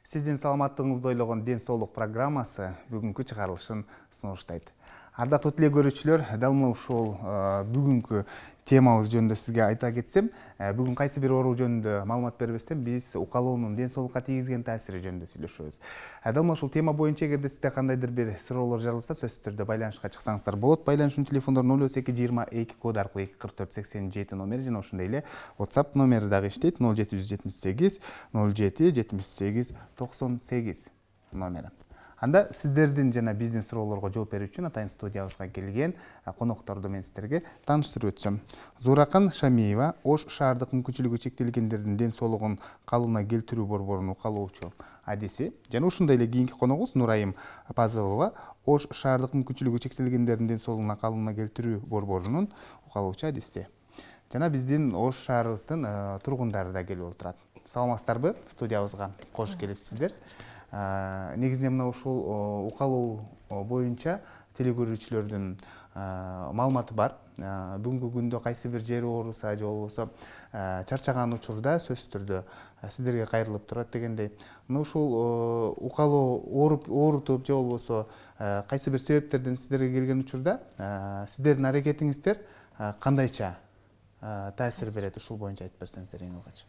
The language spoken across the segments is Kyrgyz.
Сиздин саламаттыгыңызды ойлогон ден соолук программасы бүгүнкү чыгарылышын сунуштайт. Ардактуу телекөрүүчүлөр, дал мына ушул бүгүнкү темабыз жөнүндө сизге айта кетсем, бүгүн кайсы бир оору жөнүндө маалымат бербестен биз укалоонун ден соолукка тийгизген таасири жөнүндө сүйлөшөбүз. Дал мына ушул тема боюнча эгерде сизде кандайдыр бир суроолор жаралса, сөзсүз түрдө байланышка чыксаңыздар болот. Байланышчу телефондор 082 код аркылуу 24487 номери жана ошондой эле WhatsApp номери дагы иштейт 0778 07 78 98 номери. Анда сиздердин жана биздин суроолорго жооп берүү үчүн атайын студиябызга келген конокторду мен сиздерге тааныштырып өтсөм. Зуракан Шамиева Ош шаардык мүмкүнчүлүгү чектелгендердин ден соолугун калыбына келтирүү борборунун укалоочу адиси жана ушундай эле кийинки коногубуз Нурайым Пазылова Ош шаардык мүмкүнчүлүгү чектелгендердин ден соолугуна калыбына келтирүү борборунун укалоочу адиси. Жана биздин Ош шаарыбыздын тургундары да келип отурат. Саламатсыздарбы? Студиябызга кош келипсиздер. Негизинен мына ушул укалоо боюнча телекөрүүчүлөрдүн маалыматы бар. Бүгүнкү күндө кайсы бир жери ооруса же болбосо чарчаган учурда сөзсүз түрдө сиздерге кайрылып турат дегендей. Мына ушул укалоо оорутуп же болбосо кайсы бир себептерден сиздерге келген учурда сиздердин аракетиңиздер кандайча таасир берет? Ушул боюнча айтып берсеңиздер эң алгач.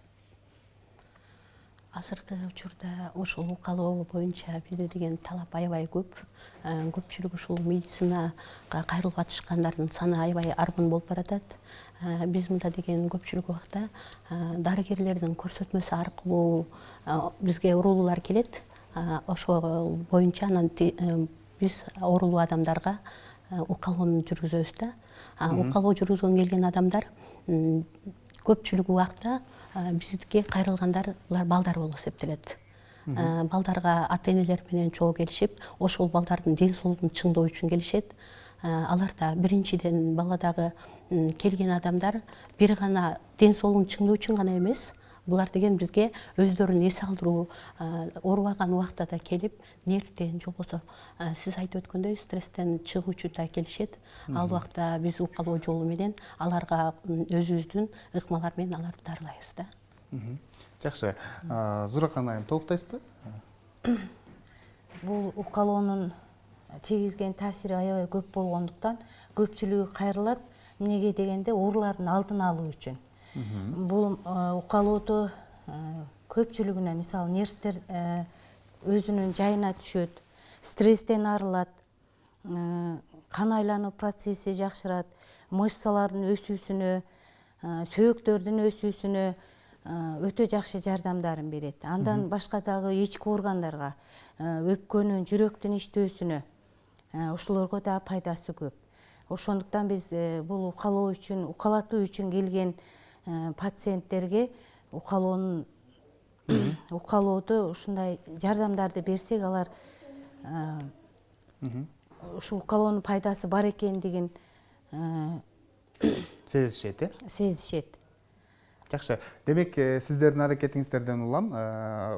Азыркы учурда ушул укалоо боюнча берилген талап аябай көп. Көпчүлүк ушул медицинага кайрылып атышкандардын саны аябай арман болуп баратат. Биз мында деген көпчүлүк убакта дарыгерлердин көрсөтмөсү аркылуу бизге оорулуулар келет. Ошол боюнча анан биз оорулуу адамдарга укалоону жүргүзөбүз да. Укалоо жүргүзгөнгө келген адамдар көпчүлүк убакта бизге кайрылгандар булар балдар болуп эсептелет. Балдарга ата энелер менен чогуу келишип, ошол балдардын ден соолугун чыңдоо үчүн келишет. Аларда биринчиден баладагы келген адамдар бир гана ден соолугун чыңдоо үчүн гана эмес, булар деген бизге өздөрүн эс алдыруу, оорубаган убакта да келип, нервден же болбосо сиз айтып өткөндөй стресстен чыгуу үчүн да келишет. Ал убакта биз укалоо жолу менен аларга өзүбүздүн ыкмалар менен аларды дарылайбыз да. Жакшы. Зуракан айым, толуктайсызбы? Бул укалоонун тийгизген таасири аябай көп болгондуктан көпчүлүгү кайрылат. Эмнеге дегенде оорулардын алдын алуу үчүн. Бул укалоодо көпчүлүгүнө мисалы нервтер өзүнүн жайына түшөт, стресстен арылат, кан айлануу процесси жакшырат, мышцалардын өсүүсүнө, сөөктөрдүн өсүүсүнө өтө жакшы жардамдарын берет. Андан башка дагы ички органдарга, өпкөнүн, жүрөктүн иштөөсүнө ушулорго да пайдасы көп. Ошондуктан биз бул укалоо үчүн, укалатуу үчүн келген пациенттерге укалоодо ушундай жардамдарды берсек, алар ушул укалоонун пайдасы бар экендигин Сезишет, сезишет. Жакшы. Демек, сиздердин аракетиңиздерден улам,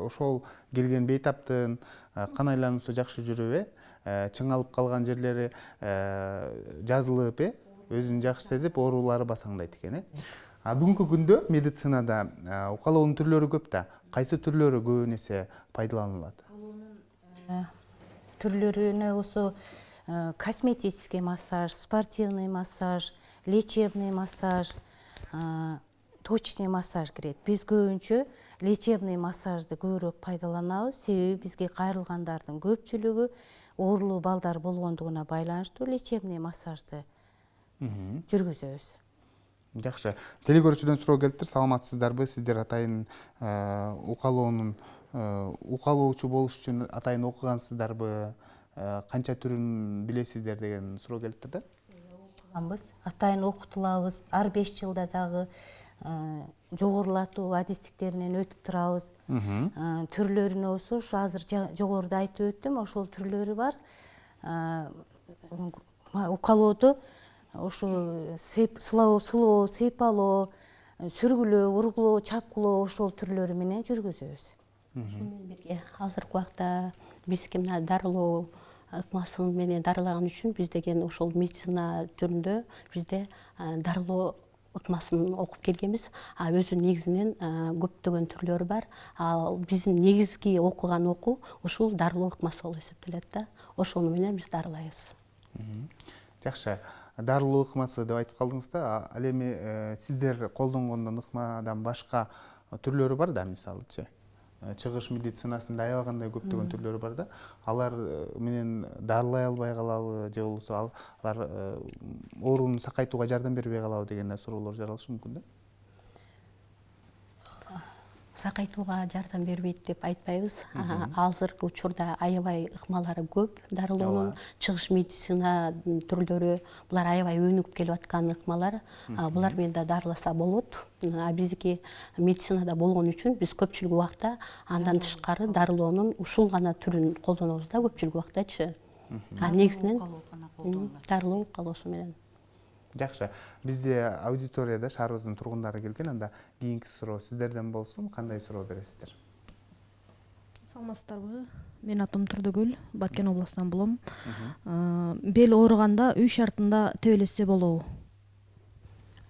ошол келген бейтаптын кан айлануусу жакшы жүрүп, чыңалып калган жерлери жазылып, өзүн жакшы сезип, оорулары басаңдайт экен. Бүгүнкү күндө медицинада укалоонун түрлөрү көп да. Кайсы түрлөрү көбүн эсе пайдаланылат? Түрлөрүнө болсо косметический массаж, спортивный массаж, лечебный массаж, точный массаж кирет. Биз көбүнчө лечебный массажды көбүрөөк пайдаланабыз. Себеби бизге кайрылгандардын көпчүлүгү оорулуу балдар болгондугуна байланыштуу лечебный массажды жүргүзөбүз. Жакшы. Телекөрүүчүдөн суроо келиптир. Саламатсыздарбы? Сиздер атайын укалоонун укалоочу болуш үчүн атайын окугансыздарбы? Канча түрүн билесиздер деген суроо келиптир да. Окуганбыз, атайын окутулабыз. Ар 5 жылда дагы жогорулатуу адистиктеринен өтүп турабыз. Түрлөрүнө болсо ушу азыр жогоруда айтып өттүм, ошол түрлөрү бар. Укалоодо ушу сылоо, сыйпалоо, сүргүлөө, ургулоо, чапкылоо ошол түрлөрү менен жүргүзөбүз. Ошол менен бирге азыркы убакта бизге мына дарылоо ыкмасы менен дарылаган үчүн биз деген ошол медицина түрүндө бизде дарылоо ыкмасын окуп келгенбиз. Өзү негизинен көптөгөн түрлөрү бар. Ал биздин негизги окуган окуу ушул дарылоо ыкмасы болуп эсептелет да. Ошону менен биз дарылайбыз. Жакшы. Дарылоо ыкмасы деп айтып калдыңыз да. Ал эми сиздер колдонгондон ыкмадан башка түрлөрү бар да, мисалычы. Чыгыш медицинасында аябагандай көптөгөн түрлөрү бар да. Алар менен дарылай албай калабы, же болбосо алар ооруну сакайтууга жардам бербей калабы деген суроолор жаралышы мүмкүн да. Сакайтууга жардам бербейт деп айтпайбыз. Азыркы учурда аябай ыкмалары көп. Дарылоонун чыгыш медицина түрлөрү булар аябай өнүгүп келип аткан ыкмалар. Булар менен да дарыласа болот. Биздики медицинада болгон үчүн биз көпчүлүк убакта андан тышкары дарылоонун ушул гана түрүн колдонобуз да, көпчүлүк убактачы. Негизинен дарылоо укалоосу менен. Жакшы. Бизде аудиторияда шаарыбыздын тургундары келген, анда кийинки суроо сиздерден болсун. Кандай суроо бересиздер? Саламатсыздарбы? Менин атым Турдугүл, Баткен областынан болом. Бел ооруганда үй шартында тебелесе болобу?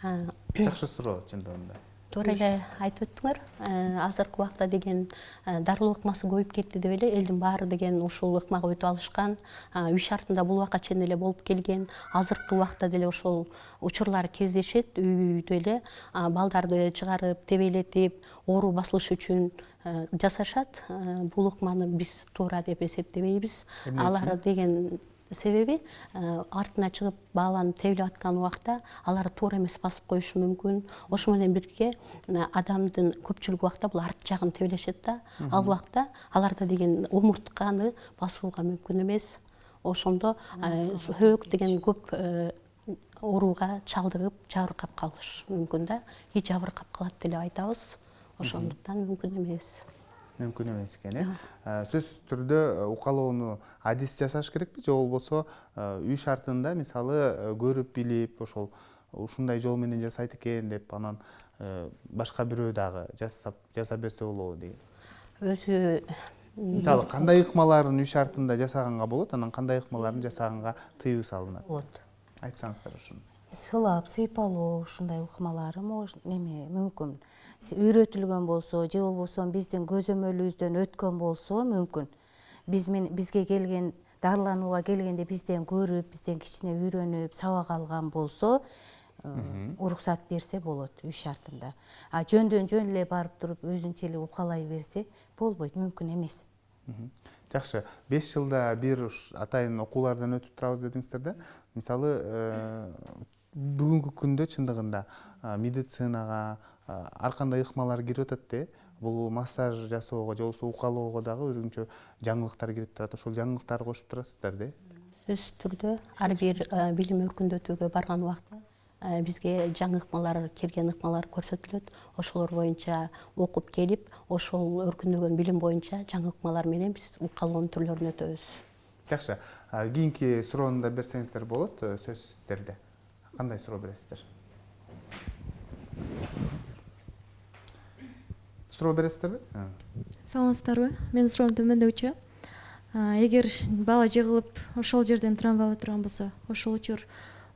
Жакшы суроо чындыгында. Туура эле айтып өттүңөр. Азыркы убакта деген дарылоо ыкмасы көбөйүп кетти деп эле элдин баары деген ушул ыкмага өтүп алышкан. Үй шартында бул убакка чейин эле болуп келген. Азыркы убакта деле ошол учурлар кездешет. Үйдө эле балдарды чыгарып, тебелетип, оору басылыш үчүн жасашат. Бул ыкманы биз туура деп эсептебейбиз. Алар деген себеби артына чыгып бааланып тебилип аткан убакта алар туура эмес басып коюшу мүмкүн. Ошо менен бирге адамдын көпчүлүк убакта бул арт жагын тебелешет да. Ал убакта аларда деген омуртканы басууга мүмкүн эмес. Ошондо сөөк деген көп ооруга чалдыгып жабыркап калышы мүмкүн да. Жабыркап калат деп айтабыз. Ошондуктан мүмкүн эмес. Мүмкүн эмес экен, сөзсүз түрдө укалоону адис жасаш керекпи, же болбосо үй шартында мисалы көрүп билип, ошол ушундай жол менен жасайт экен деп анан башка бирөө дагы жаса берсе болобу деген. Өзү Мисалы кандай ыкмаларын үй шартында жасаганга болот, анан кандай ыкмаларын жасаганга тыюу салынат? Болот. Айтсаңыздар ушуну. Сылап, сыйпалоо ушундай ыкмалары мүмкүн. Үйрөтүлгөн болсо, же болбосо биздин көзөмөлүбүздөн өткөн болсо мүмкүн. Бизге келген, дарыланууга келгенде бизден көрүп, бизден кичине үйрөнүп, сабак алган болсо, уруксат берсе болот үй шартында. Жөндөн жөн эле барып туруп өзүнчө эле укалай берсе болбойт, мүмкүн эмес. Жакшы. 5 жылда бир атайын окуулардан өтүп турабыз дедиңиздер да. Мисалы бүгүнкү күндө чындыгында медицинага ар кандай ыкмалар кирип атат да. Бул массаж жасоого, же болбосо укалоого дагы өзүнчө жаңылыктар кирип турат. Ошол жаңылыктарды кошуп турасыздар да. сөзсүз түрдө ар бир билим өркүндөтүүгө барган убакта бизге жаңы ыкмалар, кирген ыкмалар көрсөтүлөт. Ошолор боюнча окуп келип, ошол өркүндөгөн билим боюнча жаңы ыкмалар менен биз укалоонун түрлөрүн өтөбүз. Жакшы. Кийинки суроону да берсеңиздер болот, сөз сиздерде. Кандай суроо бересиздер? Суроо бересиздерби? Саламатсыздарбы? Менин суроом төмөндөгүчө. Эгер бала жыгылып, ошол жерден травмалай турган болсо, ошол учур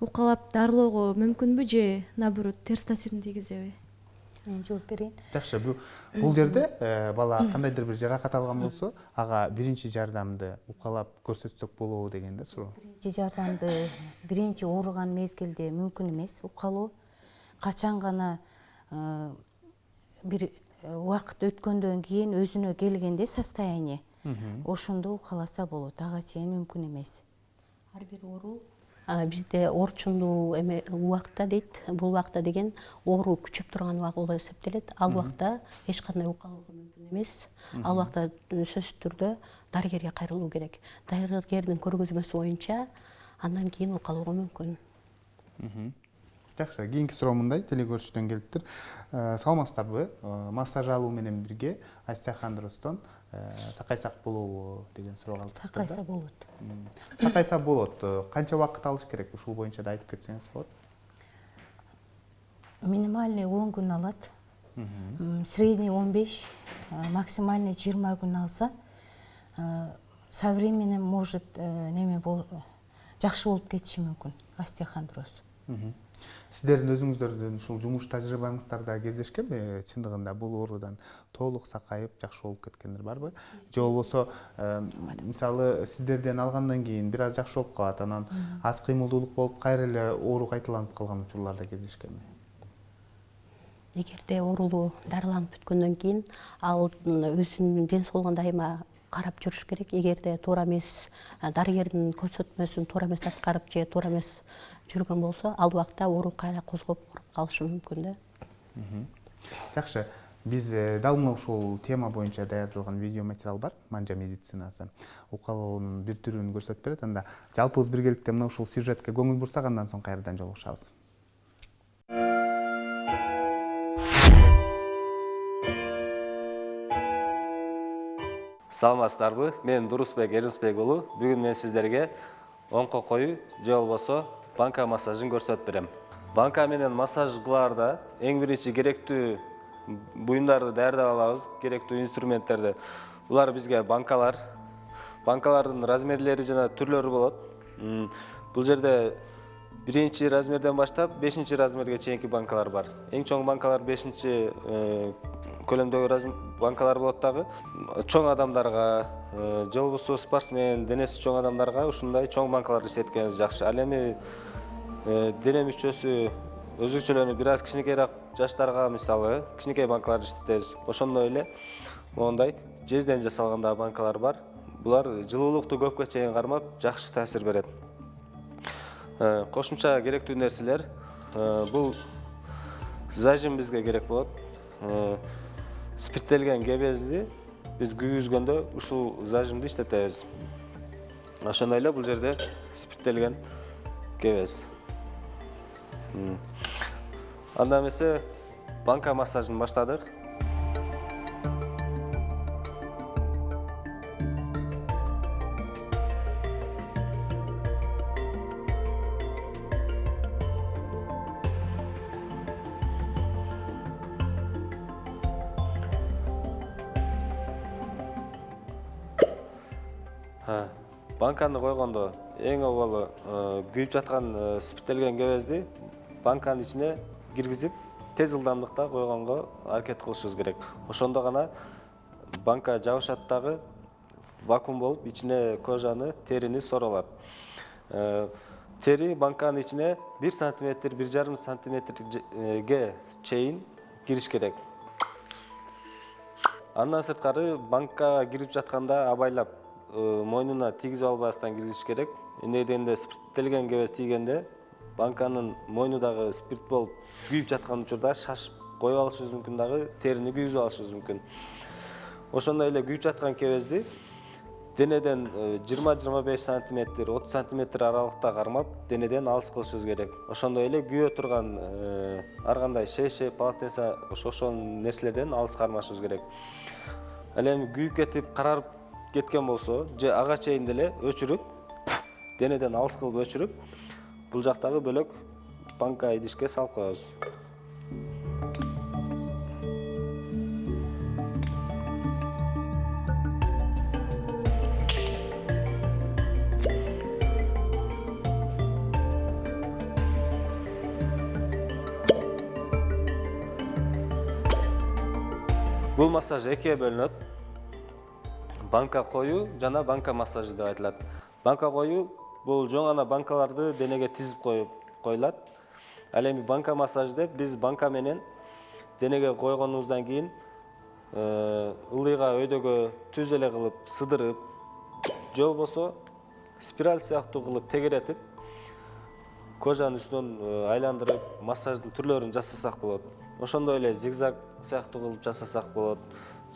укалап дарылоого мүмкүнбү же наоборот терс таасирин тийгизеби? Мен жооп берейин. Жакшы, бул жерде бала кандайдыр бир жаракат алган болсо, ага биринчи жардамды укалап көрсөтсөк болобу деген да суроо. Биринчи жардамды биринчи ооруган мезгилде мүмкүн эмес укалоо. Качан гана бир убакыт өткөндөн кийин өзүнө келгенде состояние ошондо укаласа болот. Ага чейин мүмкүн эмес. Ар бир оору бизде орчундуу убакта дейт. Бул убакта деген оору күчөп турган убак болуп эсептелет. Ал убакта эч кандай укалоого мүмкүн эмес. Ал убакта сөзсүз түрдө дарыгерге кайрылуу керек. Дарыгердин көргөзмөсү боюнча андан кийин укалоого мүмкүн. Жакшы, кийинки суроо мындай, телекөрүүчүдөн келиптир. Саламатсыздарбы? Массаж алуу менен бирге остеохондростон сакайсак болобу деген суроо калды. Сакайса болот. Сакайса болот. Канча убакыт алыш керек? Ушул боюнча да айтып кетсеңиз болот. Минимальный 10 күн алат. Средний 15, максимальный 20 күн алса, со временем может жакшы болуп кетиши мүмкүн остеохондроз. Сиздердин өзүңүздөрдүн ушул жумуш тажрыйбаңыздарда кездешкенби? Чындыгында бул оорудан толук сакайып жакшы болуп кеткендер барбы? Же болбосо мисалы сиздерден алгандан кийин бир аз жакшы болуп калат, анан аз кыймылдуулук болуп кайра эле оору кайталанып калган учурларда кездешкенби? Эгерде оорулуу дарыланып бүткөндөн кийин ал өзүнүн ден соолугун дайыма карап жүрүш керек. Эгерде туура эмес дарыгердин көрсөтмөсүн туура эмес аткарып же туура эмес жүргөн болсо, ал убакта оору кайра козгоп калышы мүмкүн да. Жакшы. Биз дал мына ушул тема боюнча даярдалган видео материал бар, манжа медицинасы. Укалоонун бир түрүн көрсөтүп берет. Анда жалпыбыз биргеликте мына ушул сюжетке көңүл бурсак, андан соң кайрадан жолугушабыз. Саламатсыздарбы? Мен Дурусбек Эринсбек уулу. Бүгүн мен сиздерге оңко коюу же болбосо банка массажын көрсөтүп берем. Банка менен массаж кылаарда эң биринчи керектүү буюмдарды даярдап алабыз, керектүү инструменттерди. Булар бизге банкалар. Банкалардын размерлери жана түрлөрү болот. Бул жерде 1-чи размерден баштап 5-чи размерге чейинки банкалар бар. Эң чоң банкалар 5-чи көлөмдөгү банкалар болот дагы. Чоң адамдарга, же болбосо спортсмен, денеси чоң адамдарга ушундай чоң банкаларды иштеткенибиз жакшы. Ал эми дене мүчөсү өзгөчөлөнүп бир аз кичинекейраак жаштарга мисалы кичинекей банкаларды иштетебиз. Ошондой эле мондай жезден жасалган да банкалар бар. Булар жылуулукту көпкө чейин кармап, жакшы таасир берет. Кошумча керектүү нерселер бул зажим бизге керек болот. Спирттелген кебезди биз күйгүзгөндө ушул зажимди иштетебиз. Ошондой эле бул жерде спирттелген кебез. Анда эмесе банка массажын баштадык. Банканы койгондо эң аввалы күйүп жаткан спирттелген кебезди банканын ичине киргизип, тез ылдамдыкта койгонго аракет кылышыбыз керек. Ошондо гана банка жабышат дагы вакуум болуп, ичине кожаны, терини сорулат. Тери банканын ичине 1 сантиметр, 1,5 сантиметрге чейин кириш керек. Андан сырткары банкага кирип жатканда абайлап мойнуна тийгизип албастан киргизиш керек. Эмне дегенде спирттелген кебез тийгенде банканын мойну дагы спирт болуп күйүп жаткан учурда шашып коюп алышыбыз мүмкүн дагы, терини күйгүзүп алышыбыз мүмкүн. Ошондой эле күйүп жаткан кебезди денеден 20-25 сантиметр, 30 сантиметр аралыкта кармап, денеден алыс кылышыбыз керек. Ошондой эле күйө турган ар кандай шеше, полотенце ошол нерселерден алыс кармашыбыз керек. Ал эми күйүп кетип, карарып кеткен болсо, же ага чейин деле өчүрүп, денеден алыс кылып өчүрүп, бул жактагы бөлөк банка идишке салып коебуз. Бул массаж экиге бөлүнөт. Банка коюу жана банка массажы деп айтылат. Банка коюу бул жоң гана банкаларды денеге тизип коюлат. Ал эми банка массажы деп биз банка менен денеге койгонубуздан кийин ылдыйга өйдөгө түз эле кылып сыдырып, же болбосо спираль сыяктуу кылып тегеретип, кожанын үстүнөн айландырып, массаждын түрлөрүн жасасак болот. Ошондой эле зигзаг сыяктуу кылып жасасак болот.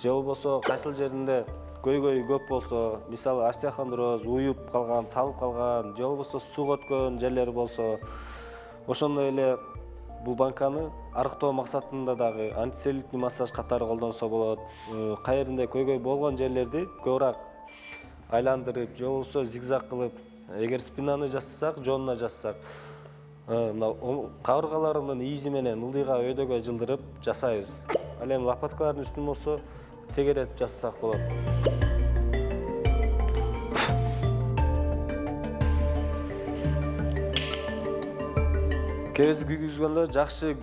Же болбосо кайсыл жеринде көйгөйү көп болсо, мисалы остеохондроз, уюп калган, табып калган, же болбосо суу өткөн жерлери болсо, ошондой эле бул банканы арыктоо максатында дагы антицеллюлитный массаж катары колдонсо болот. Кай жеринде көйгөй болгон жерлерди көбүрөөк айландырып, же болбосо зигзаг кылып, эгер спинаны жасасак, жонуна жасасак, мына кабыргаларынын ийизи менен ылдыйга өйдөгө жылдырып жасайбыз. Ал эми лопаткалардын үстүн болсо тегеретип жасасак болот. Кебезди күйгүзгөндө жакшы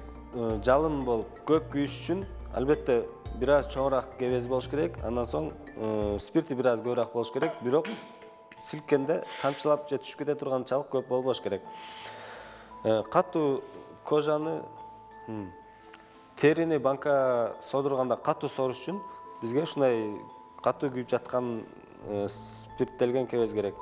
жалын болуп көп күйүш үчүн албетте бир аз чоңураак кебез болуш керек. Андан соң спирти бир аз көбүрөөк болуш керек. Бирок силккенде тамчылап же түшүп кете турганчалык көп болбош керек. Катуу кожаны, терини банка содурганда катуу соруш үчүн бизге ушундай катуу күйүп жаткан спирттелген кебез керек.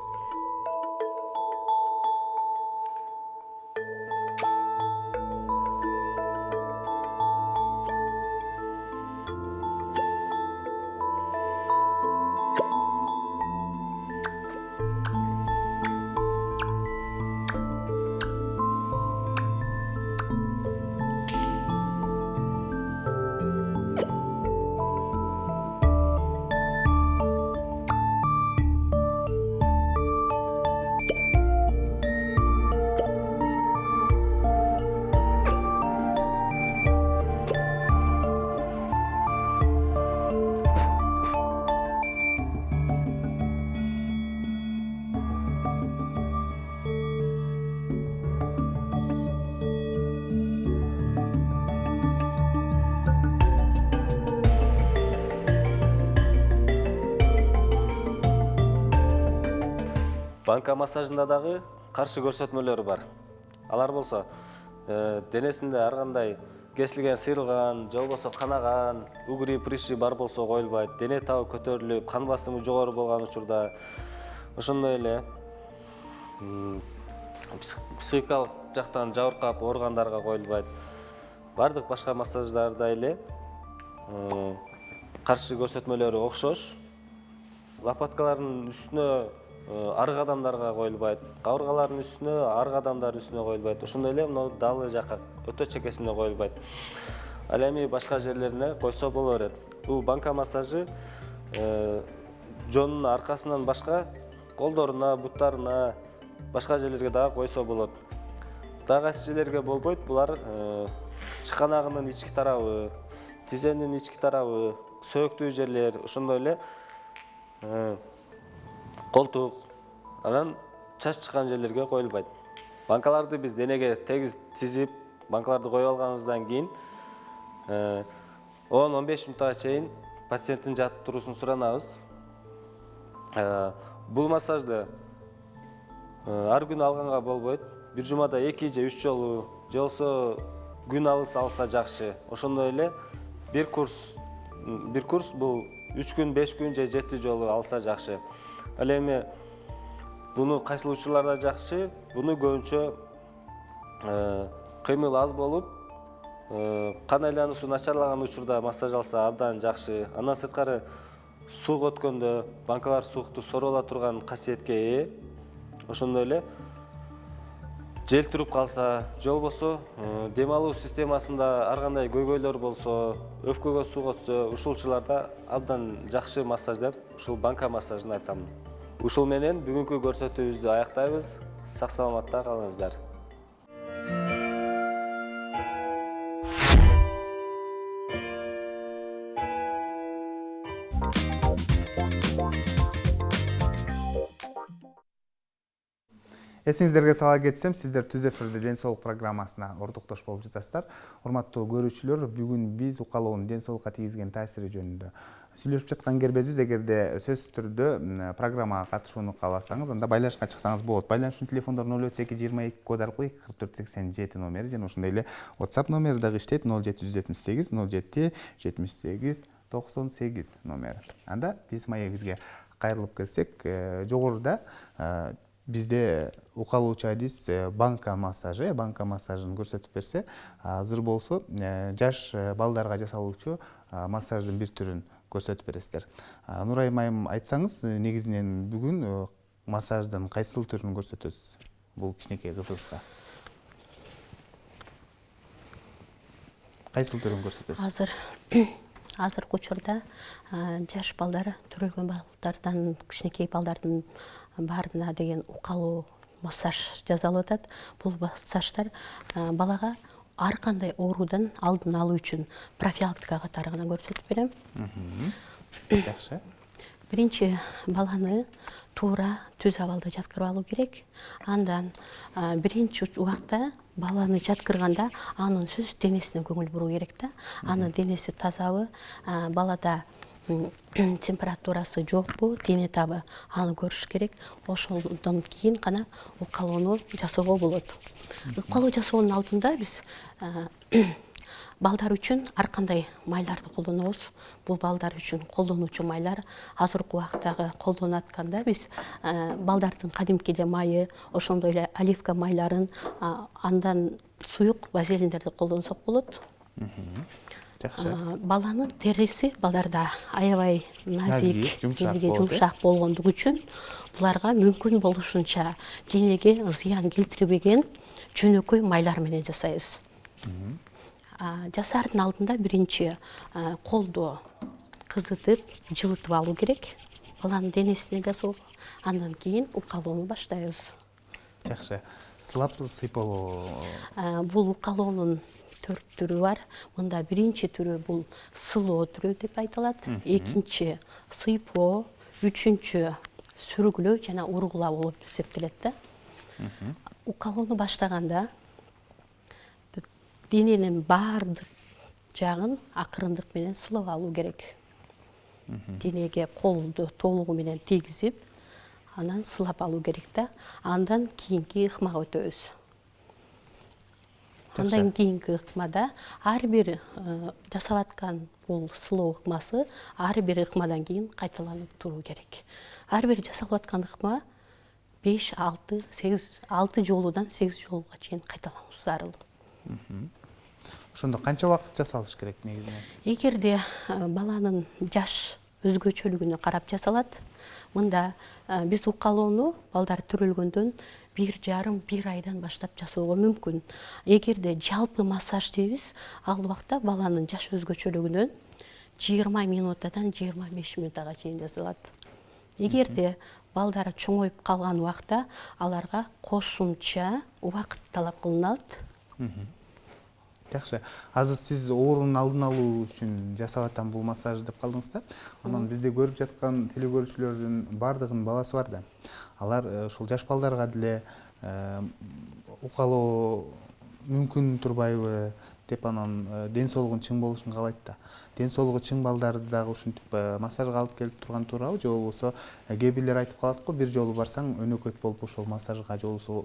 Банка массажында дагы каршы көрсөтмөлөрү бар. Алар болсо денесинде ар кандай кесилген, сыйрылган, же болбосо канаган, угри, приши бар болсо коюлбайт. Дене табы көтөрүлүп, кан басымы жогору болгон учурда, ошондой эле психикалык жактан жабыркап ооругандарга коюлбайт. Бардык башка массаждарда эле каршы көрсөтмөлөрү окшош. Лопаткалардын үстүнө арык адамдарга коюлбайт, кабыргалардын үстүнө арык адамдардын үстүнө коюлбайт. Ошондой эле мына далы жака өтө чекесине коюлбайт. Ал эми башка жерлерине койсо боло берет. Бул банка массажы жонунун аркасынан башка колдоруна, буттарына, башка жерлерге дагы койсо болот. Дагы кайсы жерлерге болбойт. Булар чыканагынын ички тарабы, тизенин ички тарабы, сөөктүү жерлер, ошондой эле колтук, анан чач чыккан жерлерге коюлбайт. Банкаларды биз денеге тегиз тизип, банкаларды коюп алганыбыздан кийин 10-15 мүнөткө чейин пациенттин жатып туруусун суранабыз. Бул массажды ар күнү алганга болбойт. Бир жумада 2 же 3 жолу, же болсо күн алса жакшы. Ошондой эле бир курс бул 3 күн, 5 күн же 7 жолу алса жакшы. Ал эми буну кайсыл учурларда жакшы? Буну көбүнчө кыймыл аз болуп, кан айлануусу начарлаган учурда массаж алса абдан жакшы. Андан сырткары суук өткөндө банкалар суукту соруп ала турган касиетке ээ. Ошондой эле жел туруп калса, же болбосо дем алуу системасында ар кандай көйгөйлөр болсо, өпкөгө суу өтсө, ушул учурларда абдан жакшы массаж деп ушул банка массажын айтам. Ушул менен бүгүнкү көрсөтүүбүздү аяктайбыз. Сак саламатта калыңыздар. Эсиңиздерге сала кетсем, сиздер Түз эфирде ден соолук программасына ортоктош болуп жатасыздар. Урматтуу көрүүчүлөр, бүгүн биз укалоонун ден соолукка тийгизген таасири жөнүндө сүйлөшүп жаткан кербезбиз. Эгерде сөзсүз түрдө программага катышууну кааласаңыз, анда байланышка чыксаңыз болот. Байланыштын телефондору 03222 код аркылуу 4487 номери жана ошондой эле WhatsApp номери дагы иштейт 0778 07 78 98 номери. Анда биз маегибизге кайрылып келсек, жогоруда бизде укалоочу адис банка массажын көрсөтүп берсе, азыр болсо жаш балдарга жасалуучу массаждын бир түрүн көрсөтүп бересиздер. Нурайым айым, айтсаңыз, негизинен бүгүн массаждын кайсыл түрүн көрсөтөсүз бул кичинекей кызыбызга? Кайсыл түрүн көрсөтөсүз? Азыркы учурда жаш балдар, төрөлгөн балдардан кичинекей балдардын баарына деген укалоо массаж жасалып атат. Бул массаждар балага ар кандай оорудан алдын алуу үчүн профилактика катары гана көрсөтүп берем. Жакшы. биринчи баланы туура түз абалда жаткырып алуу керек. Андан биринчи убакта баланы жаткырганда анын сөз денесине көңүл буруу керек да. Анын денеси тазабы, балада температурасы жокпу, дене табы, аны көрүш керек. Ошондон кийин гана укалоону жасоого болот. Укалоо жасоонун алдында биз балдар үчүн ар кандай майларды колдонобуз. Бул балдар үчүн колдонуучу майлар азыркы убактагы колдонуп атканда биз балдардын кадимкиде майы, ошондой эле оливка майларын, андан суюк вазелиндерди колдонсок болот. Жакшы. Баланын териси балдарда аябай назик, денеге жумшак болгондугу үчүн буларга мүмкүн болушунча денеге зыян келтирбеген жөнөкөй майлар менен жасайбыз. Жасаардын алдында биринчи колду кызытып, жылытып алуу керек. Баланын денесине жасоого. Андан кийин укалоону баштайбыз. Жакшы. Сылап сыйпалоо. Бул укалоонун 4 түрү бар. Мында биринчи түрү бул сылоо түрү деп айтылат. Экинчи сыйпоо, үчүнчү сүргүлөө жана ургулоо болуп эсептелет да. Укалоону баштаганда дененин баардык жагын акырындык менен сылап алуу керек. Денеге колду толугу менен тийгизип, анан сылап алуу керек да. Андан кийинки ыкмага өтөбүз. Андан кийинки ыкмада ар бир жасап аткан бул сылоо ыкмасы ар бир ыкмадан кийин кайталанып туруу керек. Ар бир жасалып аткан ыкма 5, 6, 8, 6 жолудан 8 жолуга чейин кайталануу зарыл. Ошондо канча убакыт жасалыш керек негизинен? Эгерде баланын жаш өзгөчөлүгүнө карап жасалат, мында биз укалоону балдар төрөлгөндөн 1,5-1 айдан баштап жасоого мүмкүн. Эгерде жалпы массаж дейбиз, ал убакта баланын жаш өзгөчөлүгүнөн 20 минуттан 25 минутага чейин жасалат. Эгерде балдар чоңоюп калган убакта аларга кошумча убакыт талап кылынат. Жакшы. Азыр сиз оорунун алдын алуу үчүн жасап атам бул массаж деп калдыңыз да. Анан бизде көрүп жаткан телекөрүүчүлөрдүн бардыгынын баласы бар да. Алар ушул жаш балдарга деле укалоо мүмкүн турбайбы деп анан ден соолугунун чың болушун каалайт да. Ден соолугу чың балдарды дагы ушинтип массажга алып келип турган туурабы, же болбосо кээ бирлер айтып калат го, бир жолу барсаң өнөкөт болуп ошол массажга же болбосо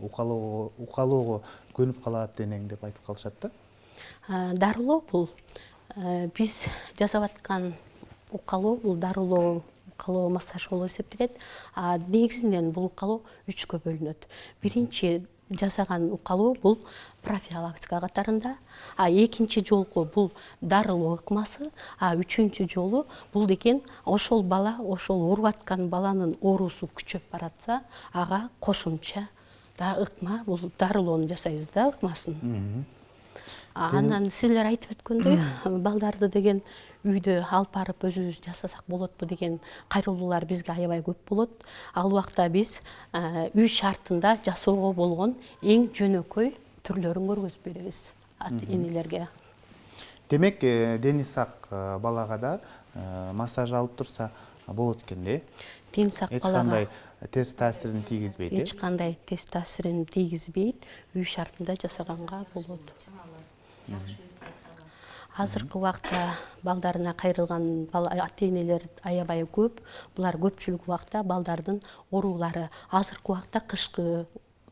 укалоого көнүп калат денең деп айтып калышат да. Дарылоо бул биз жасап аткан укалоо бул дарылоо, укалоо массаж болуп эсептелет. Негизинен бул укалоо 3кө бөлүнөт. Биринчи жасаган укалоо бул профилактика катарында, экинчи жолку бул дарылоо ыкмасы, үчүнчү жолу бул деген ошол бала, ошол ооруп аткан баланын оорусу күчөп баратса, ага кошумча да ыкма, бул дарылоону жасайбыз да ыкмасын. Анан силер айтып өткөндөй, балдарды деген үйдө алып барып өзүбүз жасасак болотпу деген кайрылуулар бизге аябай көп болот. Ал убакта биз үй шартында жасоого болгон эң жөнөкөй түрлөрүн көргөзүп беребиз ата-энелерге. Демек, дени сак балага да массаж алып турса болот экен да. Дени сак балага эч кандай терс таасирин тийгизбейт. Эч кандай терс таасирин тийгизбейт, үй шартында жасаганга болот. Азыркы убакта балдарына кайрылган ата-энелер аябай көп. Булар көпчүлүк убакта балдардын оорулары, азыркы убакта кышкы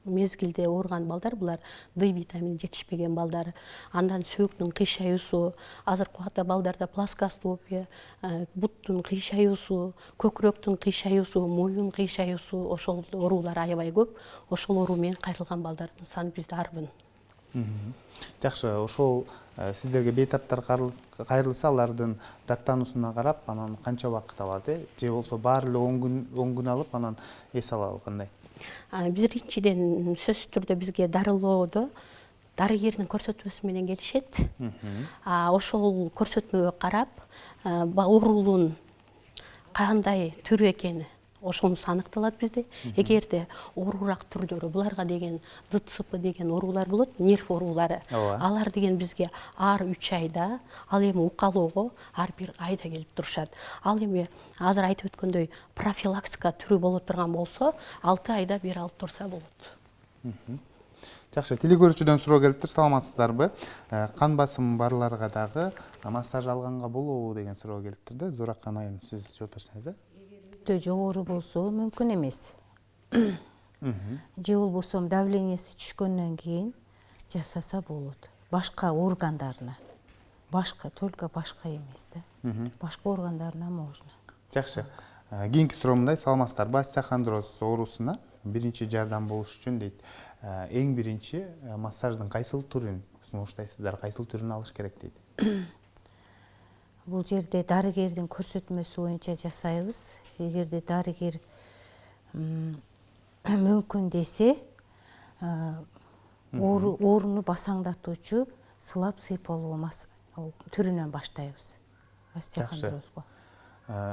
мезгилде ооруган балдар, булар D витамини жетишпеген балдар, андан сөөктүн кыйшаюусу, азыркы убакта балдарда плоскостопия, буттун кыйшаюусу, көкүрөктүн кыйшаюусу, моюн кыйшаюусу, ошол оорулар аябай көп. Ошол оору менен кайрылган балдардын саны бизде арбын. Жакшы, ошол сиздерге бейтаптар кайрылса, алардын даттануусуна карап, анан канча убакыт алат, же болбосо баары эле 10 күн алып, анан эс алабы кандай? Биринчиден сөзсүз түрдө бизге дарылоодо дарыгердин көрсөтмөсү менен келишет. Ошол көрсөтмөгө карап, оорунун кандай түрү экени ошонусу аныкталат bizde. Эгерде оорураак түрлөрү, буларга деген ДЦП деген оорулар болот, нерв оорулары. Алар деген бизге ар 3 айда, ал эми укалоого ар 1 айда келип турушат. Ал эми азыр айтып өткөндөй профилактика түрү боло турган болсо, 6 айда бир алып турса болот. Жакшы, телекөрүүчүдөн суроо келиптир. Саламатсыздарбы? Кан басымы барларга дагы массаж алганга болобу деген суроо келиптир да. Зуракан айым, сиз жооп берсеңиз. Өтө жогору болсо мүмкүн эмес. Же болбосо давлениясы түшкөндөн кийин жасаса болот. Башка органдарына. Только башка эмес да. Башка органдарына можно. Жакшы. Кийинки суроо мындай: саламатсыздарбы? Остеохондроз оорусуна биринчи жардам болуш үчүн дейт. Эң биринчи массаждын кайсыл түрүн сунуштайсыздар, кайсыл түрүн алыш керек дейт. Бул жерде дарыгердин көрсөтмөсү боюнча жасайбыз. Эгерде дарыгер мүмкүн десе, ооруну басаңдатуучу сылап сыйпалоо түрүнөн баштайбыз. Остеохондрозго.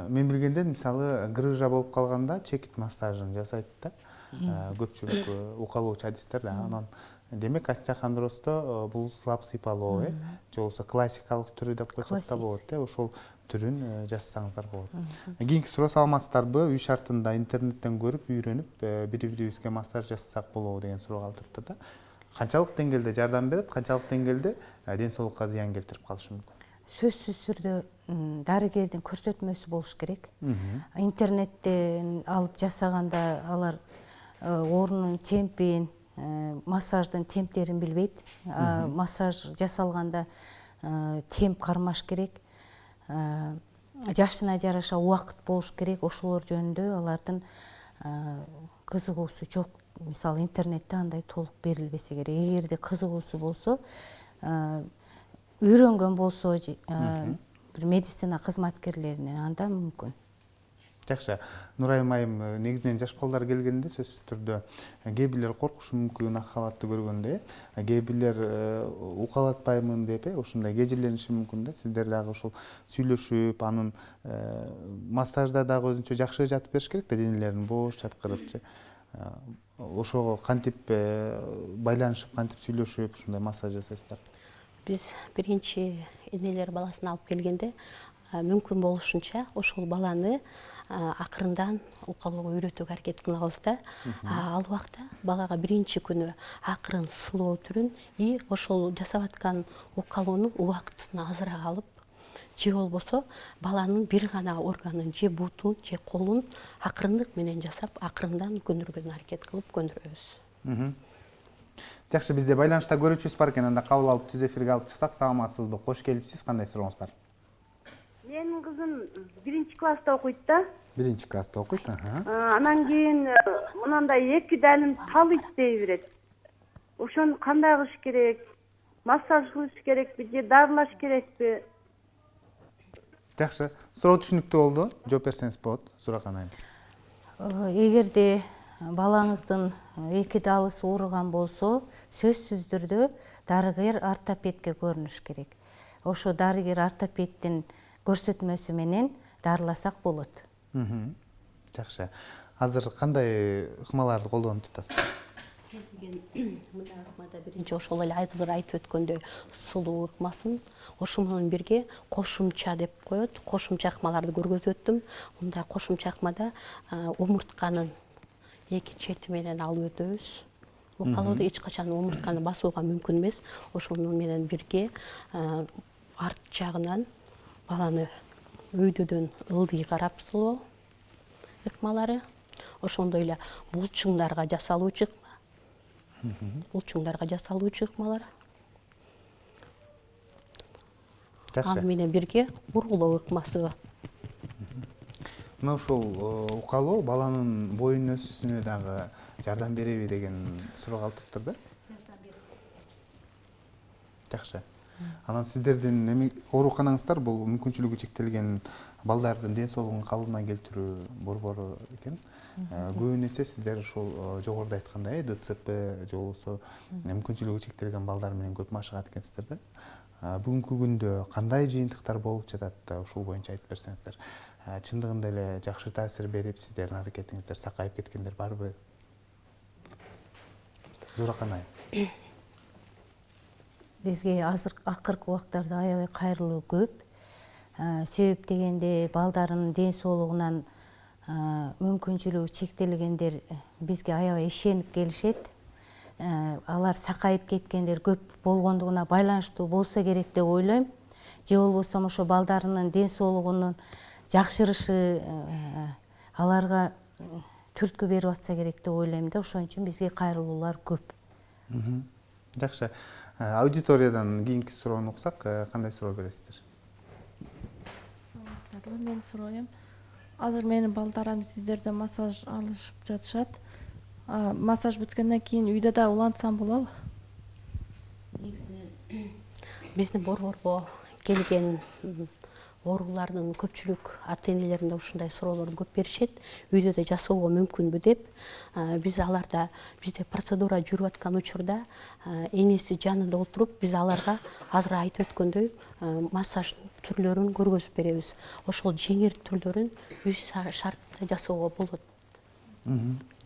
Мен билгенде, мисалы, грыжа болуп калганда чекит массажын жасайт да. Көпчүлүк укалоочу адистер да. Анан демек остеохондроздо бул сылап сыйпалоо, же болбосо классикалык түрү деп койсок да болот, ошол түрүн жасасаңыздар болот. Кийинки суроо: саламатсыздарбы? Үй шартында интернеттен көрүп, үйрөнүп, бири-бирибизге массаж жасасак болобу деген суроо калтырыптыр да. Канчалык деңгээлде жардам берет, канчалык деңгээлде ден соолукка зыян келтирип калышы мүмкүн? Сөзсүз түрдө дарыгердин көрсөтмөсү болуш керек. Интернеттен алып жасаганда алар оорунун темпин, массаждын темптерин билбейт. Массаж жасалганда темп кармаш керек. Жашына жараша убакыт болуш керек. Ошолор жөнүндө алардын кызыгуусу жок. Мисалы, интернетте андай толук берилбесе керек. Эгерде кызыгуусу болсо, үйрөнгөн болсо, бир медицина кызматкерлеринен, анда мүмкүн. Жакшы. Нурайым айым, негизинен жаш балдар келгенде сөзсүз түрдө кээ бирлер коркушу мүмкүн ак халатты көргөндө, кээ бирлер укалатпаймын деп, ушундай кежирлениши мүмкүн да. Сиздер дагы ошол сүйлөшүп, анын массажда дагы өзүнчө жакшы жатып бериш керек да, денелерин бош жаткырып, ошого кантип байланышып, кантип сүйлөшүп, ушундай массаж жасайсыздар? Биз биринчи энелер баласын алып келгенде мүмкүн болушунча ошол баланы акырындан укалоого үйрөтүүгө аракет кылабыз да. Ал убакта балага биринчи күнү акырын сылоо түрүн и ошол жасап аткан укалоонун убактысын азыраак алып, же болбосо баланын бир гана органын, же бутун, же колун акырындык менен жасап, акырындан көндүргөнгө аракет кылып көндүрөбүз. Жакшы, бизде байланышта көрүүчүбүз бар экен, анда кабыл алып түз эфирге алып чыксак. Саламатсызбы? Кош келипсиз. Кандай сурооңуз бар? Менин кызым 1-класста окуйт да. 1-класста окуйт. Анан кийин мынандай 2 далым тал иштей берет. Ошону кандай кылыш керек? Массаж кылыш керекпи же дарылаш керекпи? Жакшы. Суроо түшүнүктүү болду. Жооп берсеңиз болот, Зуракан айым. Эгерде балаңыздын 2 далысы ооруган болсо, сөзсүз түрдө дарыгер ортопедке көрүнүш керек. Ошо дарыгер ортопедтин көрсөтмөсү менен дарыласак болот. Жакшы. Азыр кандай ыкмаларды колдонуп жатасыз? Мындай ыкмада биринчи ошол эле азыр айтып өткөндөй сулуу ыкмасын, ошо менен бирге кошумча деп коет. Кошумча ыкмаларды көргөзүп өттүм. Мындай кошумча ыкмада омуртканын эки чети менен алып өтөбүз. Укалоодо эч качан омуртканы басууга мүмкүн эмес. Ошону менен бирге арт жагынан баланы өйдөдөн ылдый карап сылоо ыкмалары. Ошондой эле булчуңдарга жасалуучу ыкмалар. Ал менен бирге ургулоо ыкмасы. Мына ушул укалоо баланын боюн өсүүсүнө дагы жардам береби деген суроо калтырыптыр да. Жакшы. Анан сиздердин ооруканаңыздар бул мүмкүнчүлүгү чектелген балдардын ден соолугун калыбына келтирүү борбору экен. Көбүн эсе сиздер ушул жогоруда айткандай ДЦП же болбосо мүмкүнчүлүгү чектелген балдар менен көп машыгат экенсиздер да. Бүгүнкү күндө кандай жыйынтыктар болуп жатат, ушул боюнча айтып берсеңиздер. чындыгында эле жакшы таасир берип сиздердин аракетиңиздер сакайып кеткендер барбы? Зууракан айым. Бизге азыр акыркы убактарда аябай кайрылуу көп. Себеп дегенде балдарынын ден соолугунан мүмкүнчүлүгү чектелгендер бизге аябай ишенип келишет. Алар сакайып кеткендер көп болгондугуна байланыштуу болсо керек деп ойлойм. Же болбосо ошо балдарынын ден соолугунун жакшырышы аларга түрткү берип атса керек деп ойлойм да. Ошон үчүн бизге кайрылуулар көп. Жакшы. Аудиториядан кийинки суроону уксак, кандай суроо бересиздер? Мен суроем. Азыр менин балдарым сиздерден массаж алышып жатышат. Массаж бүткөндөн кийин үйдө да улантсам болобу? Биздин борборго келген оорулардын көпчүлүк ата энелеринде ушундай суроолорду көп беришет. Үйдө да жасоого мүмкүнбү деп. Биз аларда бизде процедура жүрүп аткан учурда энеси жанында отуруп, биз аларга азыр айтып өткөндөй массаж түрлөрүн көргөзүп беребиз. Ошол жеңил түрлөрүн үй шартында жасоого болот.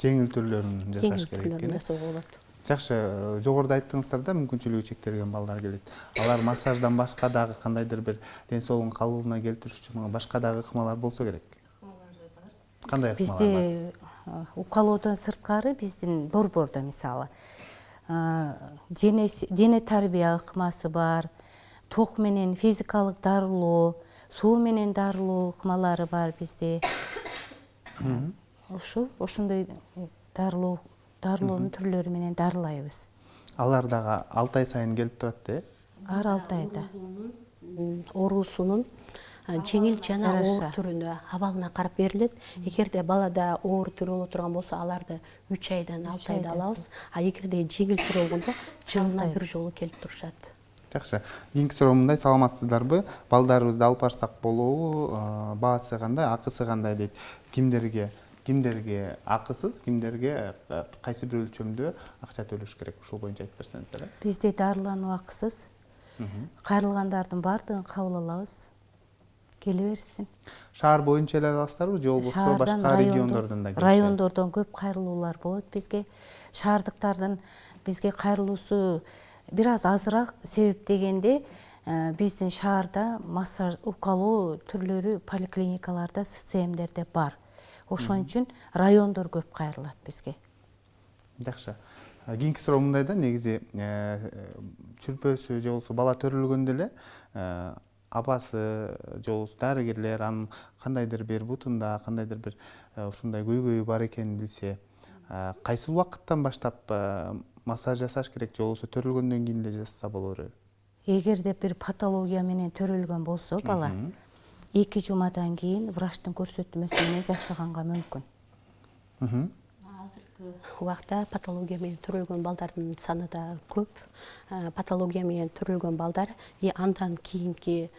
Жеңил түрлөрүн жасаш керек Жеңил түрлөрүн экен. жасоого болот. Жакшы, жогоруда айттыңыздар да мүмкүнчүлүгү чектелген балдар келет. Алар массаждан башка дагы кандайдыр бир ден соолугун калыбына келтириш үчүн башка дагы ыкмалар болсо керек. Кандай ыкмалар бар? Бизде укалоодон сырткары биздин борбордо мисалы дене тарбия ыкмасы бар, ток менен физикалык дарылоо, суу менен дарылоо ыкмалары бар бизде. Ошондой дарылоонун түрлөрү менен дарылайбыз. Алар дагы 6 ай сайын келип турат да? Ар 6 айда. Оорусунун жеңил жана оор түрүнө абалына карап берилет. Эгерде балада оор түрү боло турган болсо, аларды 3 айдан 6 айда алабыз. Эгерде жеңил түрү болгондо жылына бир жолу келип турушат. Жакшы. Кийинки суроо мындай: саламатсыздарбы? Балдарыбызды алып барсак болобу? Баасы кандай, акысы кандай дейт. Кимдерге акысыз, кимдерге кайсы бир өлчөмдө акча төлөш керек? Ушул боюнча айтып берсеңиздер. Бизде дарылануу акысыз. Кайрылгандардын баардыгын кабыл алабыз. Келе берсин. Шаар боюнча эле аласыздарбы, же болбосо башка региондордон да? Райондордон көп кайрылуулар болот бизге. Шаардыктардын бизге кайрылуусу бир аз азыраак. Себеп дегенде биздин шаарда массаж, укалоо түрлөрү поликлиникаларда, СЦМдерде бар. Ошон үчүн райондор көп кайрылат бизге. Жакшы. Кийинки суроо мындай да, негизи чүрпөсү же болбосо бала төрөлгөндө эле апасы же болбосо дарыгерлер анын кандайдыр бир бутунда кандайдыр бир ушундай көйгөйү бар экенин билсе, кайсы убакыттан баштап массаж жасаш керек, же болбосо төрөлгөндөн кийин эле жасаса боло береби? Эгерде бир патология менен төрөлгөн болсо бала 2 жумадан кийин врачтын көрсөтмөсү менен жасаганга мүмкүн. Азыркы убакта патология менен төрөлгөн балдардын саны да көп. Патология менен төрөлгөн балдар андан кийинки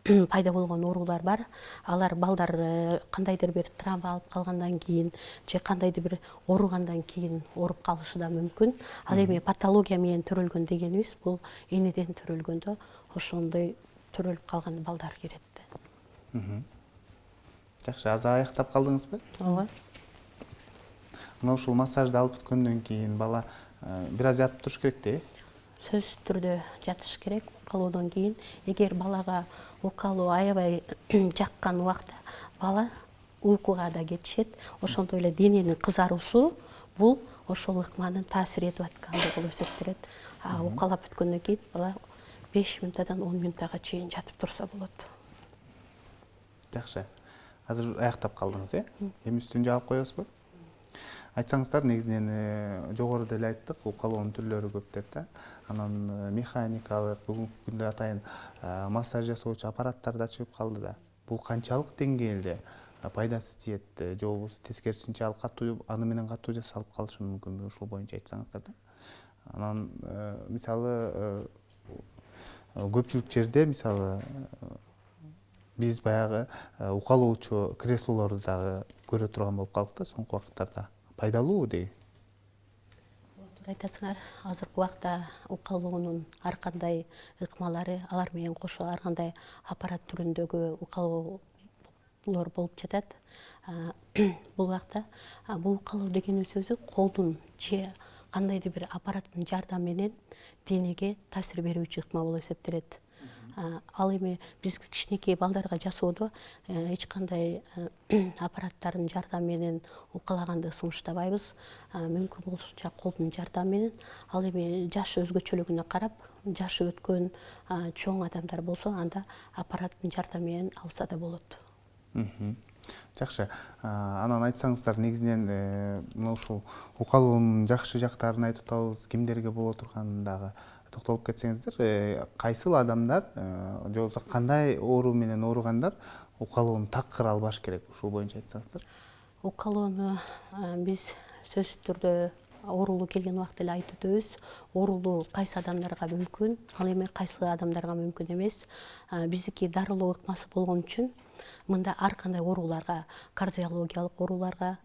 пайда болгон оорулар бар. Алар балдар кандайдыр бир травма алып калгандан кийин же кандайдыр бир ооругандан кийин ооруп калышы да мүмкүн. Ал эми патология менен төрөлгөн дегенибиз бул энеден төрөлгөндө ошондой төрөлүп калган балдар кирет. Жакшы, азыр аяктап калдыңызбы? Ооба. Мына ушул массажды алып бүткөндөн кийин бала бир аз жатып туруш керек да? Сөзсүз түрдө жатыш керек укалоодон кийин. Эгер балага укалоо аябай жаккан убакта бала уйкуга да кетишет. Ошондой эле дененин кызаруусу бул ошол ыкманын таасир этип аткандыгы болуп эсептелет. Укалап бүткөндөн кийин бала 5 минуттадан 10 минуттага чейин жатып турса болот. Жакшы. Азыр аяктап калдыңыз, эми үстүн жаап коесузбу? Айтсаңыздар, негизинен жогоруда эле айттык, укалоонун түрлөрү көп деп да. Анан механикалык, бүгүнкү күндө атайын массаж жасоочу аппараттар да чыгып калды да. Бул канчалык деңгээлде пайдасы тиет, же болбосо тескерисинче аны менен катуу жасалып калышы мүмкүн, ушул боюнча айтсаңыздар да. Анан мисалы көпчүлүк жерде мисалы биз баягы укалоочу креслолорду дагы көрө турган болуп калдык да соңку убакыттарда. Пайдалуубу деги? Туура айтасыңар. Азыркы убакта укалоонун ар кандай ыкмалары, алар менен кошо ар кандай аппарат түрүндөгү укалоо укалоолор болуп жатат. Бул убакта бул укалоо деген сөзү колдун же кандайдыр бир аппараттын жардамы менен денеге таасир берүүчү ыкма болуп эсептелет. Ал эми биз кичинекей балдарга жасоодо эч кандай аппараттардын жардамы менен укалаганды сунуштабайбыз. Мүмкүн болушунча колдун жардамы менен. Ал эми жаш өзгөчөлүгүнө карап, жашы өткөн чоң адамдар болсо, анда аппараттын жардамы менен алса да болот. Жакшы. Анан айтсаңыздар, негизинен мына ушул укалоонун жакшы жактарын айтып атабыз, кимдерге боло турганын дагы токтолуп кетсеңиздер, кайсыл адамдар же болбосо кандай оору менен ооругандар укалоону такыр албаш керек? Ушул боюнча айтсаңыздар. Укалоону биз сөзсүз түрдө оорулуу келген убакта эле айтып өтөбүз. Оорулуу кайсы адамдарга мүмкүн, ал эми кайсы адамдарга мүмкүн эмес. Биздики дарылоо ыкмасы болгон үчүн мында ар кандай ооруларга, кардиологиялык ооруларга,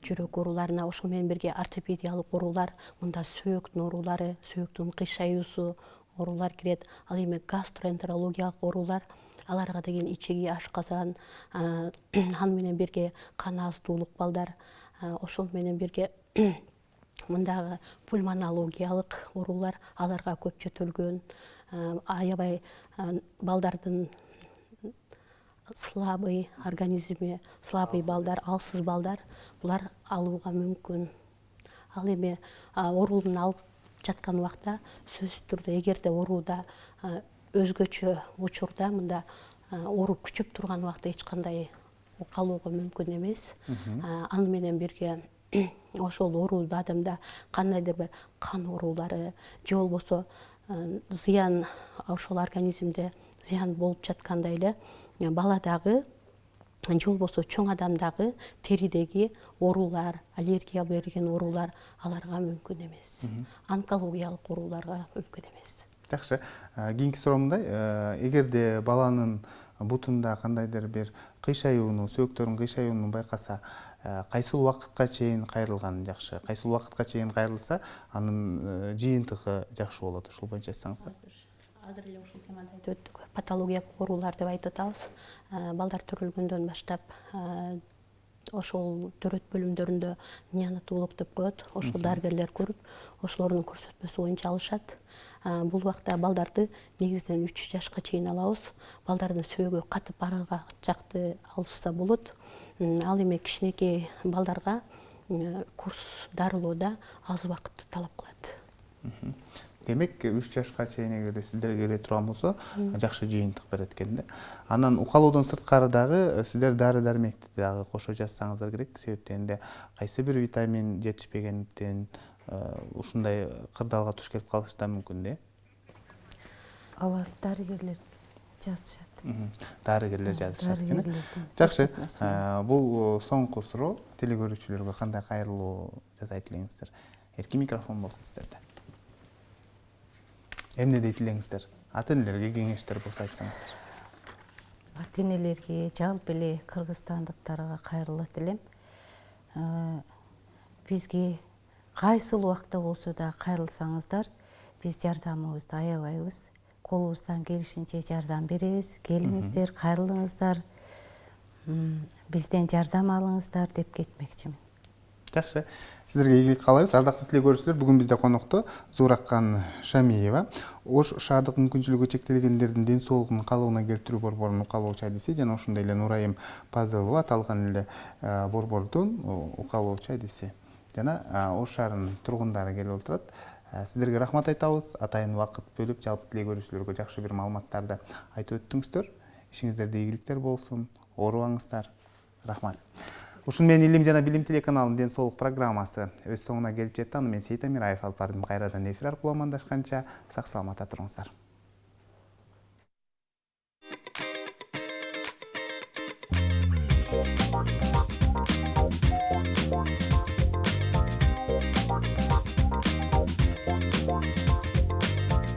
жүрөк ооруларына, ошол менен бирге ортопедиялык оорулар, мында сөөктүн оорулары, сөөктүн кыйшаюусу оорулар кирет. Ал эми гастроэнтерологиялык оорулар, аларга деген ичеги, ашказан, аны менен бирге кан аздуулук балдар, ошол менен бирге мындагы пульмонологиялык оорулар, аларга көп жөтөлгөн, аябай балдардын слабый организми, слабый балдар, алсыз балдар, булар алууга мүмкүн. Ал эми оорууну алып жаткан убакта сөзсүз түрдө эгерде ооруда өзгөчө учурда мында оору күчөп турган убакта эч кандай укалоого мүмкүн эмес. Аны менен бирге ошол оорулуу адамда кандайдыр бир кан оорулары же болбосо зыян, ошол организмде зыян болуп жаткандай эле баладагы же болбосо чоң адамдагы теридеги оорулар, аллергия берген оорулар аларга мүмкүн эмес. Онкологиялык ооруларга мүмкүн эмес. Жакшы. Кийинки суроомундай, эгерде баланын бутунда кандайдыр бир кыйшаюуну, сөөктөрүн кыйшаюуну байкаса, кайсыл убакытка чейин кайрылган жакшы? Кайсыл убакытка чейин кайрылса, анын жыйынтыгы жакшы болот? Ушул боюнча айтсаңыздар. Азыр эле ушул темада айтып өттүк. Патологиялык оорулар деп айтып атабыз. Балдар төрөлгөндөн баштап ошол төрөт бөлүмдөрүндө неонатолог деп коет. Ошол дарыгерлер көрүп, ошолордун көрсөтмөсү боюнча алышат. Бул убакта балдарды негизинен 3 жашка чейин алабыз. Балдардын сөөгү катып барага жакты алышса болот. Ал эми кичинекей балдарга курс дарылоодо аз убакытты талап кылат. Демек, 3 жашка чейин эгерде сиздерге келе турган болсо, жакшы жыйынтык берет экен да. Анан укалоодон сырткары дагы сиздер дары-дармекти дагы кошо жазсаңыздар керек, себептен кайсы бир витамин жетишпегендиктен ушундай кырдаалга туш келип калышы да мүмкүн да. Алар дарыгерлер жазышат. Дарыгерлер жазышат экен. Жакшы. Бул соңку суроо телекөрүүчүлөргө кандай кайрылуу жасайт элеңиздер? Эркин микрофон болсун сиздерде. Эмне дейт элеңиздер? Ата-энелерге кеңештер болсо айтсаңыздар. Ата-энелерге, жалпы эле кыргызстандыктарга кайрылат элем. Бизге кайсыл убакта болсо да кайрылсаңыздар, биз жардамыбызды аябайбыз. Колубуздан келишинче жардам беребиз. Келиңиздер, кайрылыңыздар, бизден жардам алыңыздар деп кетмекчимин. Жакшы. Сиздерге ийгилик каалайбыз. Ардактуу телекөрүүчүлөр, бүгүн бизде конокто Зууракан Шамиева, Ош шаардык мүмкүнчүлүгү чектелгендердин ден соолугунун калыбына келтирүү борборунун укалоочу адиси жана ошондой эле Нурайым Пазылова аталган эле борбордун укалоочу адиси жана Ош шаарынын тургундары келип отурат. Сиздерге рахмат айтабыз. Атайын убакыт бөлүп, жалпы телекөрүүчүлөргө жакшы бир маалыматтарды айтып өттүңүздөр. Ишиңиздерде ийгиликтер болсун, оорубаңыздар. Рахмат. Ушун менен Илим жана Билим телеканалынын ден соолук программасы өз соңуна келип жетти. Аны мен Сейит Амираев алып бардым. Кайрадан эфир аркылуу амандашканча сак саламатта туруңуздар.